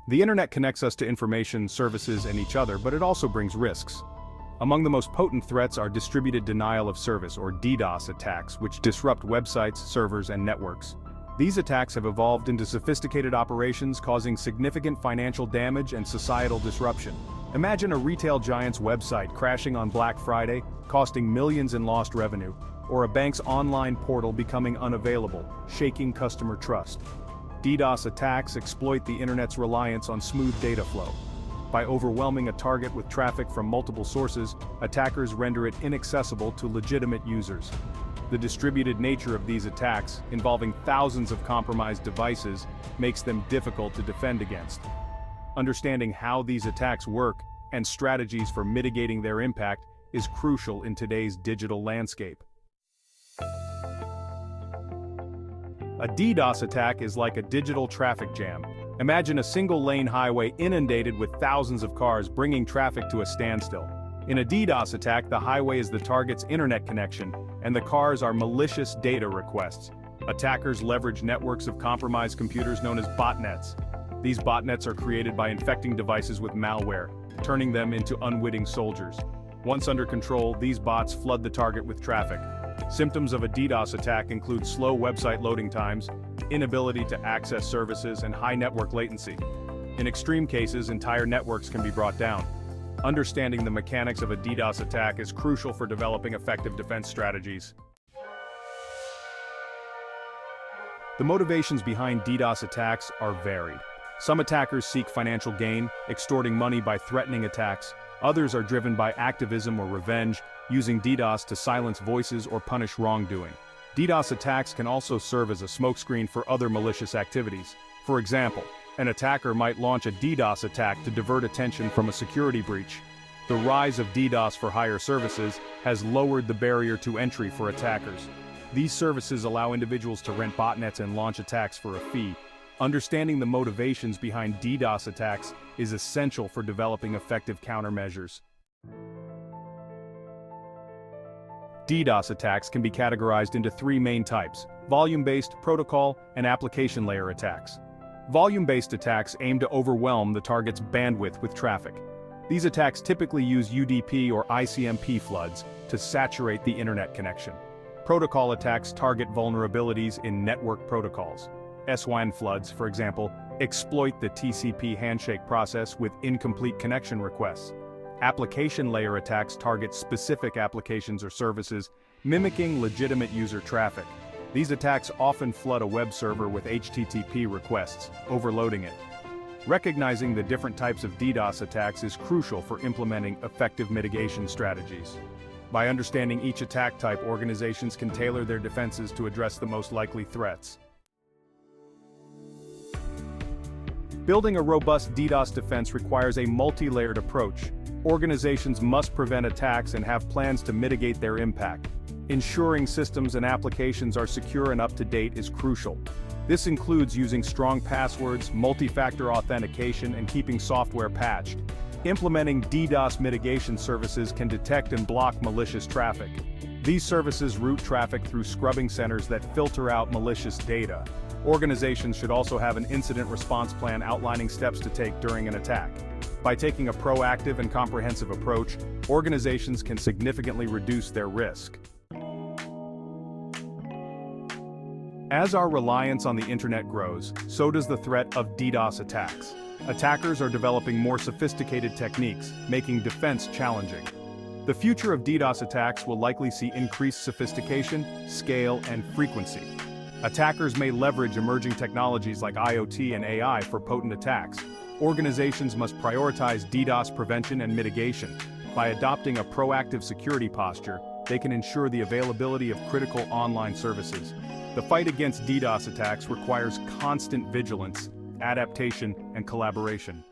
The internet connects us to information, services, and each other, but it also brings risks. Among the most potent threats are distributed denial of service or DDoS attacks, which disrupt websites, servers, and networks. These attacks have evolved into sophisticated operations causing significant financial damage and societal disruption. Imagine a retail giant's website crashing on Black Friday, costing millions in lost revenue, or a bank's online portal becoming unavailable, shaking customer trust. DDoS attacks exploit the internet's reliance on smooth data flow. By overwhelming a target with traffic from multiple sources, attackers render it inaccessible to legitimate users. The distributed nature of these attacks, involving thousands of compromised devices, makes them difficult to defend against. Understanding how these attacks work and strategies for mitigating their impact is crucial in today's digital landscape. A DDoS attack is like a digital traffic jam. Imagine a single-lane highway inundated with thousands of cars bringing traffic to a standstill. In a DDoS attack, the highway is the target's internet connection, and the cars are malicious data requests. Attackers leverage networks of compromised computers known as botnets. These botnets are created by infecting devices with malware, turning them into unwitting soldiers. Once under control, these bots flood the target with traffic. Symptoms of a DDoS attack include slow website loading times, inability to access services, and high network latency. In extreme cases, entire networks can be brought down. Understanding the mechanics of a DDoS attack is crucial for developing effective defense strategies. The motivations behind DDoS attacks are varied. Some attackers seek financial gain, extorting money by threatening attacks. Others are driven by activism or revenge, using DDoS to silence voices or punish wrongdoing. DDoS attacks can also serve as a smokescreen for other malicious activities. For example, an attacker might launch a DDoS attack to divert attention from a security breach. The rise of DDoS for hire services has lowered the barrier to entry for attackers. These services allow individuals to rent botnets and launch attacks for a fee. Understanding the motivations behind DDoS attacks is essential for developing effective countermeasures. DDoS attacks can be categorized into three main types: volume-based, protocol, and application layer attacks. Volume-based attacks aim to overwhelm the target's bandwidth with traffic. These attacks typically use UDP or ICMP floods to saturate the internet connection. Protocol attacks target vulnerabilities in network protocols. S-WAN floods, for example, exploit the TCP handshake process with incomplete connection requests. Application layer attacks target specific applications or services, mimicking legitimate user traffic. These attacks often flood a web server with HTTP requests, overloading it. Recognizing the different types of DDoS attacks is crucial for implementing effective mitigation strategies. By understanding each attack type, organizations can tailor their defenses to address the most likely threats. Building a robust DDoS defense requires a multi-layered approach. Organizations must prevent attacks and have plans to mitigate their impact. Ensuring systems and applications are secure and up-to-date is crucial. This includes using strong passwords, multi-factor authentication, and keeping software patched. Implementing DDoS mitigation services can detect and block malicious traffic. These services route traffic through scrubbing centers that filter out malicious data. Organizations should also have an incident response plan outlining steps to take during an attack. By taking a proactive and comprehensive approach, organizations can significantly reduce their risk. As our reliance on the internet grows, so does the threat of DDoS attacks. Attackers are developing more sophisticated techniques, making defense challenging. The future of DDoS attacks will likely see increased sophistication, scale, and frequency. Attackers may leverage emerging technologies like IoT and AI for potent attacks. Organizations must prioritize DDoS prevention and mitigation. By adopting a proactive security posture, they can ensure the availability of critical online services. The fight against DDoS attacks requires constant vigilance, adaptation, and collaboration.